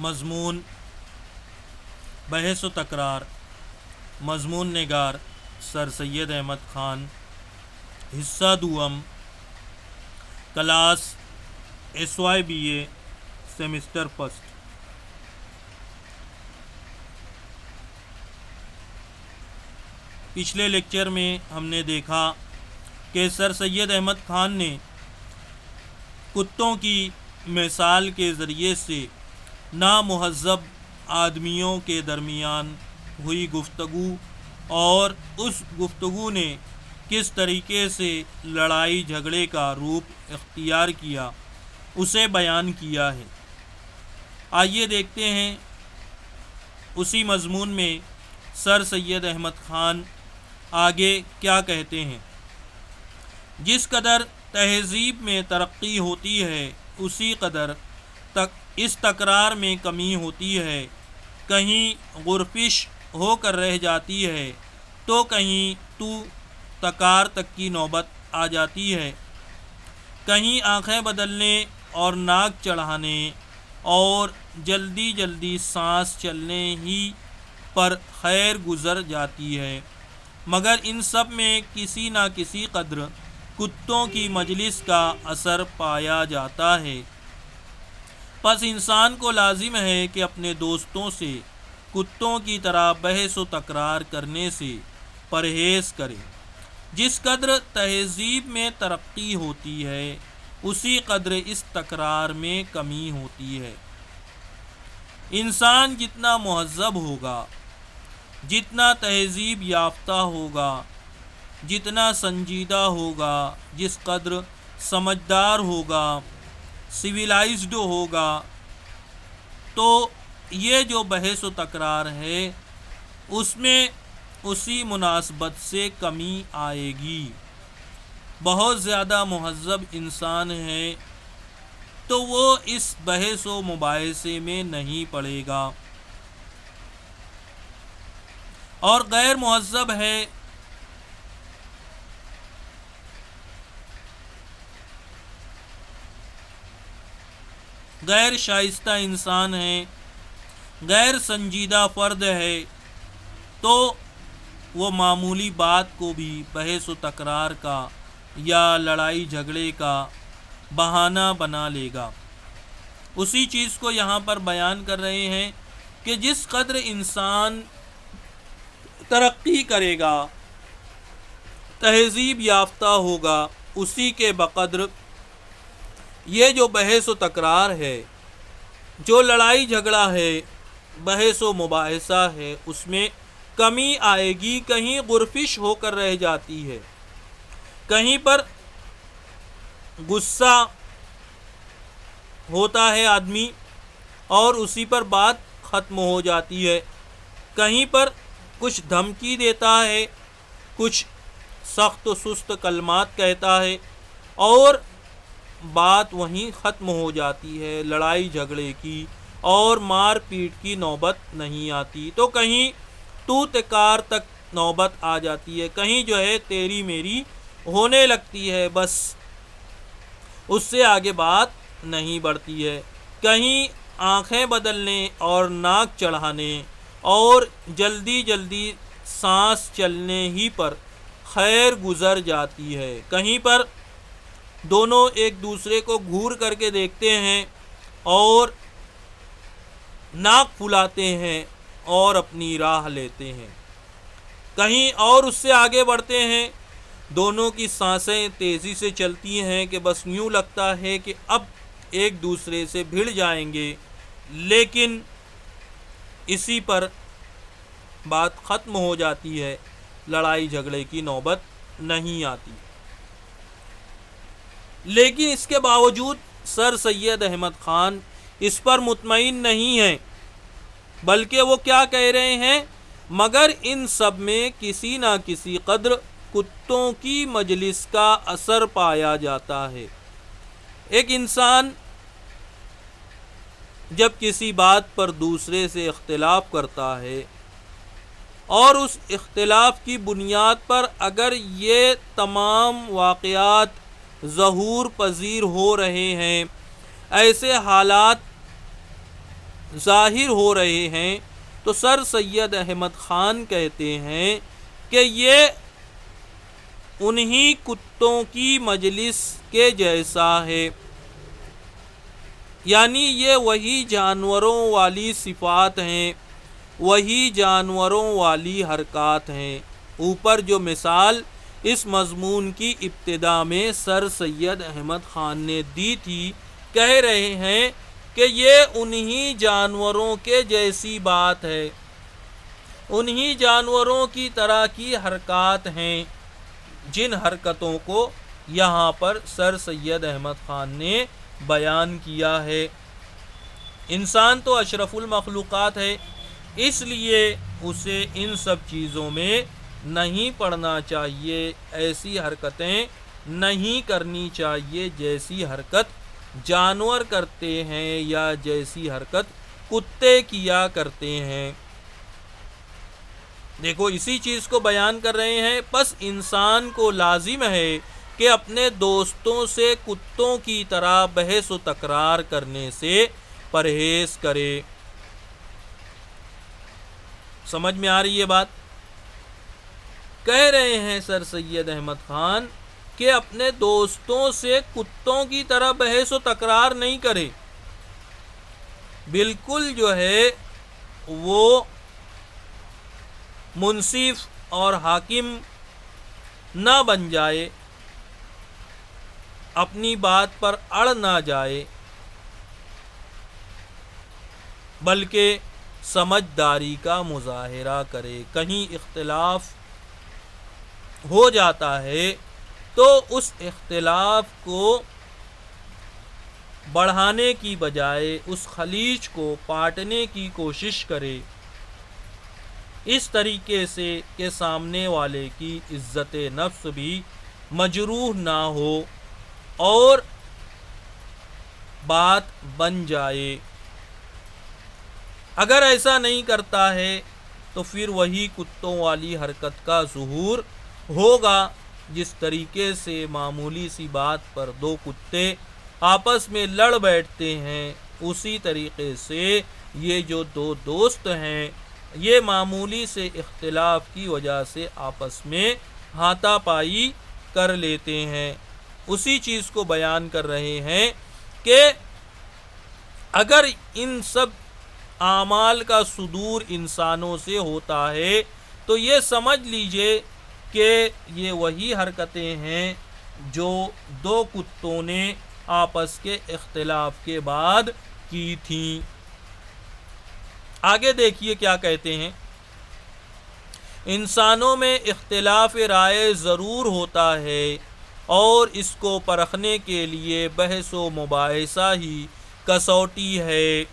مضمون بحث و تکرار، مضمون نگار سر سید احمد خان، حصہ دوم، کلاس SYBA سیمسٹر فرسٹ۔ پچھلے لیکچر میں ہم نے دیکھا کہ سر سید احمد خان نے کتوں کی مثال کے ذریعے سے نامہذب آدمیوں کے درمیان ہوئی گفتگو اور اس گفتگو نے کس طریقے سے لڑائی جھگڑے کا روپ اختیار کیا اسے بیان کیا ہے۔ آئیے دیکھتے ہیں اسی مضمون میں سر سید احمد خان آگے کیا کہتے ہیں۔ جس قدر تہذیب میں ترقی ہوتی ہے اسی قدر اس تکرار میں کمی ہوتی ہے، کہیں غرفش ہو کر رہ جاتی ہے تو کہیں تو تکار تک کی نوبت آ جاتی ہے، کہیں آنکھیں بدلنے اور ناک چڑھانے اور جلدی جلدی سانس چلنے ہی پر خیر گزر جاتی ہے، مگر ان سب میں کسی نہ کسی قدر کتوں کی مجلس کا اثر پایا جاتا ہے۔ پس انسان کو لازم ہے کہ اپنے دوستوں سے کتوں کی طرح بحث و تکرار کرنے سے پرہیز کرے۔ جس قدر تہذیب میں ترقی ہوتی ہے اسی قدر اس تکرار میں کمی ہوتی ہے۔ انسان جتنا مہذب ہوگا، جتنا تہذیب یافتہ ہوگا، جتنا سنجیدہ ہوگا، جس قدر سمجھدار ہوگا، سویلائزڈ ہوگا، تو یہ جو بحث و تکرار ہے اس میں اسی مناسبت سے کمی آئے گی۔ بہت زیادہ مہذب انسان ہے تو وہ اس بحث و مباحثے میں نہیں پڑے گا، اور غیر مہذب ہے غیر شائستہ انسان ہے، غیر سنجیدہ فرد ہے تو وہ معمولی بات کو بھی بحث و تکرار کا یا لڑائی جھگڑے کا بہانہ بنا لے گا۔ اسی چیز کو یہاں پر بیان کر رہے ہیں کہ جس قدر انسان ترقی کرے گا، تہذیب یافتہ ہوگا، اسی کے بقدر یہ جو بحث و تکرار ہے، جو لڑائی جھگڑا ہے، بحث و مباحثہ ہے، اس میں کمی آئے گی۔ کہیں غرفش ہو کر رہ جاتی ہے، کہیں پر غصہ ہوتا ہے آدمی اور اسی پر بات ختم ہو جاتی ہے، کہیں پر کچھ دھمکی دیتا ہے، کچھ سخت و سست کلمات کہتا ہے اور بات وہیں ختم ہو جاتی ہے، لڑائی جھگڑے کی اور مار پیٹ کی نوبت نہیں آتی، تو کہیں تو تکار تک نوبت آ جاتی ہے، کہیں جو ہے تیری میری ہونے لگتی ہے، بس اس سے آگے بات نہیں بڑھتی ہے، کہیں آنکھیں بدلنے اور ناک چڑھانے اور جلدی جلدی سانس چلنے ہی پر خیر گزر جاتی ہے، کہیں پر دونوں ایک دوسرے کو گھور کر کے دیکھتے ہیں اور ناک پھلاتے ہیں اور اپنی راہ لیتے ہیں، کہیں اور اس سے آگے بڑھتے ہیں، دونوں کی سانسیں تیزی سے چلتی ہیں کہ بس یوں لگتا ہے کہ اب ایک دوسرے سے بھڑ جائیں گے، لیکن اسی پر بات ختم ہو جاتی ہے، لڑائی جھگڑے کی نوبت نہیں آتی۔ لیکن اس کے باوجود سر سید احمد خان اس پر مطمئن نہیں ہیں، بلکہ وہ کیا کہہ رہے ہیں، مگر ان سب میں کسی نہ کسی قدر کتوں کی مجلس کا اثر پایا جاتا ہے۔ ایک انسان جب کسی بات پر دوسرے سے اختلاف کرتا ہے اور اس اختلاف کی بنیاد پر اگر یہ تمام واقعات ظہور پذیر ہو رہے ہیں، ایسے حالات ظاہر ہو رہے ہیں، تو سر سید احمد خان کہتے ہیں کہ یہ انہی کتوں کی مجلس کے جیسا ہے، یعنی یہ وہی جانوروں والی صفات ہیں، وہی جانوروں والی حرکات ہیں۔ اوپر جو مثال اس مضمون کی ابتدا میں سر سید احمد خان نے دی تھی، کہہ رہے ہیں کہ یہ انہی جانوروں کے جیسی بات ہے، انہی جانوروں کی طرح کی حرکات ہیں، جن حرکتوں کو یہاں پر سر سید احمد خان نے بیان کیا ہے۔ انسان تو اشرف المخلوقات ہے، اس لیے اسے ان سب چیزوں میں نہیں پڑنا چاہیے، ایسی حرکتیں نہیں کرنی چاہیے جیسی حرکت جانور کرتے ہیں یا جیسی حرکت کتے کیا کرتے ہیں۔ دیکھو اسی چیز کو بیان کر رہے ہیں، پس انسان کو لازم ہے کہ اپنے دوستوں سے کتوں کی طرح بحث و تکرار کرنے سے پرہیز کرے۔ سمجھ میں آ رہی ہے بات؟ کہہ رہے ہیں سر سید احمد خان کہ اپنے دوستوں سے کتوں کی طرح بحث و تکرار نہیں کرے، بالکل جو ہے وہ منصف اور حاکم نہ بن جائے، اپنی بات پر اڑ نہ جائے، بلکہ سمجھداری کا مظاہرہ کرے۔ کہیں اختلاف ہو جاتا ہے تو اس اختلاف کو بڑھانے کی بجائے اس خلیج کو پاٹنے کی کوشش کرے، اس طریقے سے کہ سامنے والے کی عزت نفس بھی مجروح نہ ہو اور بات بن جائے۔ اگر ایسا نہیں کرتا ہے تو پھر وہی کتوں والی حرکت کا ظہور ہوگا، جس طریقے سے معمولی سی بات پر دو کتے آپس میں لڑ بیٹھتے ہیں، اسی طریقے سے یہ جو دو دوست ہیں یہ معمولی سے اختلاف کی وجہ سے آپس میں ہاتھا پائی کر لیتے ہیں۔ اسی چیز کو بیان کر رہے ہیں کہ اگر ان سب اعمال کا صدور انسانوں سے ہوتا ہے تو یہ سمجھ لیجئے کہ یہ وہی حرکتیں ہیں جو دو کتوں نے آپس کے اختلاف کے بعد کی تھیں۔ آگے دیکھیے کیا کہتے ہیں، انسانوں میں اختلاف رائے ضرور ہوتا ہے اور اس کو پرکھنے کے لیے بحث و مباحثہ ہی کسوٹی ہے،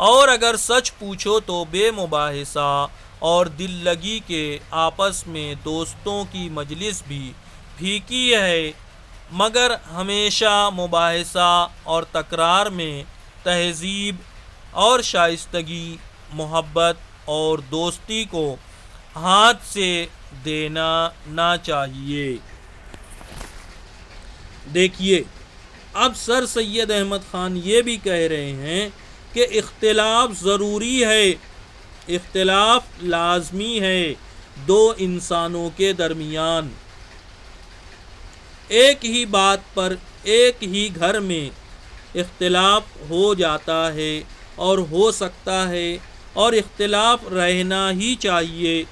اور اگر سچ پوچھو تو بے مباحثہ اور دل لگی کے آپس میں دوستوں کی مجلس بھی پھیکی ہے، مگر ہمیشہ مباحثہ اور تکرار میں تہذیب اور شائستگی، محبت اور دوستی کو ہاتھ سے دینا نہ چاہیے۔ دیکھیے اب سر سید احمد خان یہ بھی کہہ رہے ہیں کہ اختلاف ضروری ہے، اختلاف لازمی ہے دو انسانوں کے درمیان۔ ایک ہی بات پر ایک ہی گھر میں اختلاف ہو جاتا ہے اور ہو سکتا ہے، اور اختلاف رہنا ہی چاہیے۔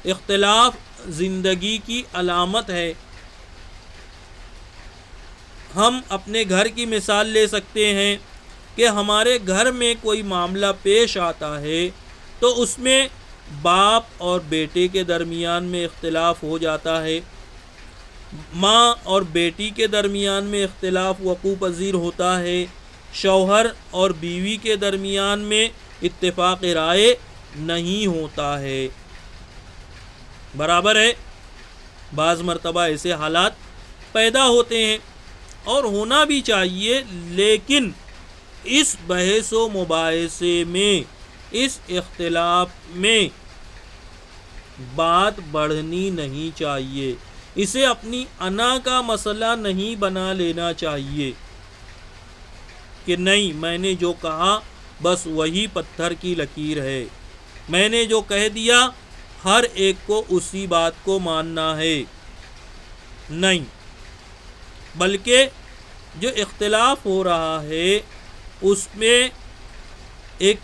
اختلاف زندگی کی علامت ہے۔ ہم اپنے گھر کی مثال لے سکتے ہیں کہ ہمارے گھر میں کوئی معاملہ پیش آتا ہے تو اس میں باپ اور بیٹے کے درمیان میں اختلاف ہو جاتا ہے، ماں اور بیٹی کے درمیان میں اختلاف وقوع پذیر ہوتا ہے، شوہر اور بیوی کے درمیان میں اتفاق رائے نہیں ہوتا ہے، برابر ہے۔ بعض مرتبہ ایسے حالات پیدا ہوتے ہیں اور ہونا بھی چاہیے، لیکن اس بحث و مباحثے میں، اس اختلاف میں بات بڑھنی نہیں چاہیے، اسے اپنی انا کا مسئلہ نہیں بنا لینا چاہیے کہ نہیں میں نے جو کہا بس وہی پتھر کی لکیر ہے۔ میں نے جو کہہ دیا ہر ایک کو اسی بات کو ماننا ہے، نہیں، بلکہ جو اختلاف ہو رہا ہے اس میں ایک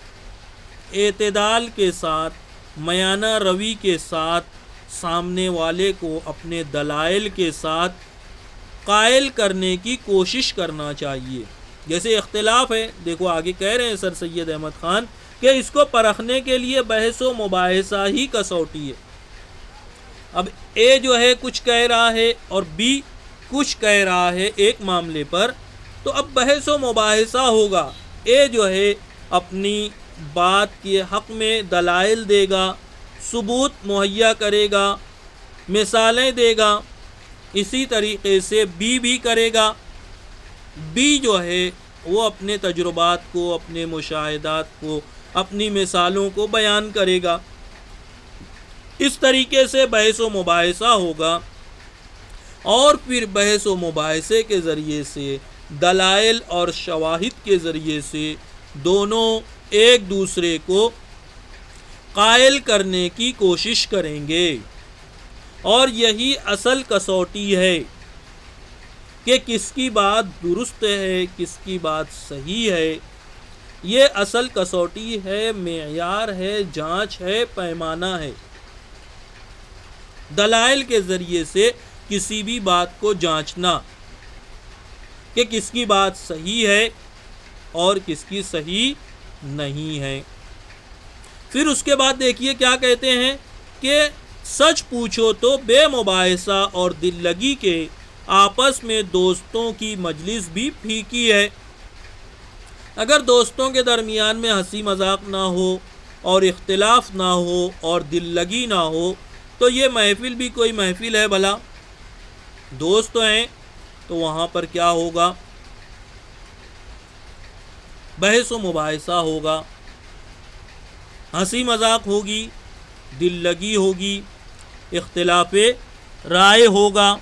اعتدال کے ساتھ، میانہ روی کے ساتھ سامنے والے کو اپنے دلائل کے ساتھ قائل کرنے کی کوشش کرنا چاہیے۔ جیسے اختلاف ہے، دیکھو آگے کہہ رہے ہیں سر سید احمد خان کہ اس کو پرکھنے کے لیے بحث و مباحثہ ہی کسوٹی ہے۔ اب اے جو ہے کچھ کہہ رہا ہے اور بی کچھ کہہ رہا ہے ایک معاملے پر، تو اب بحث و مباحثہ ہوگا۔ اے جو ہے اپنی بات کے حق میں دلائل دے گا، ثبوت مہیا کرے گا، مثالیں دے گا، اسی طریقے سے بی بھی کرے گا۔ بی جو ہے وہ اپنے تجربات کو، اپنے مشاہدات کو، اپنی مثالوں کو بیان کرے گا۔ اس طریقے سے بحث و مباحثہ ہوگا، اور پھر بحث و مباحثے کے ذریعے سے، دلائل اور شواہد کے ذریعے سے دونوں ایک دوسرے کو قائل کرنے کی کوشش کریں گے، اور یہی اصل کسوٹی ہے کہ کس کی بات درست ہے، کس کی بات صحیح ہے۔ یہ اصل کسوٹی ہے، معیار ہے، جانچ ہے، پیمانہ ہے۔ دلائل کے ذریعے سے کسی بھی بات کو جانچنا کہ کس کی بات صحیح ہے اور کس کی صحیح نہیں ہے۔ پھر اس کے بعد دیکھیے کیا کہتے ہیں کہ سچ پوچھو تو بے مباحثہ اور دل لگی کے آپس میں دوستوں کی مجلس بھی پھیکی ہے۔ اگر دوستوں کے درمیان میں ہنسی مذاق نہ ہو اور اختلاف نہ ہو اور دل لگی نہ ہو تو یہ محفل بھی کوئی محفل ہے بھلا؟ دوست ہیں تو وہاں پر کیا ہوگا؟ بحث و مباحثہ ہوگا، ہنسی مذاق ہوگی، دل لگی ہوگی، اختلاف رائے ہوگا۔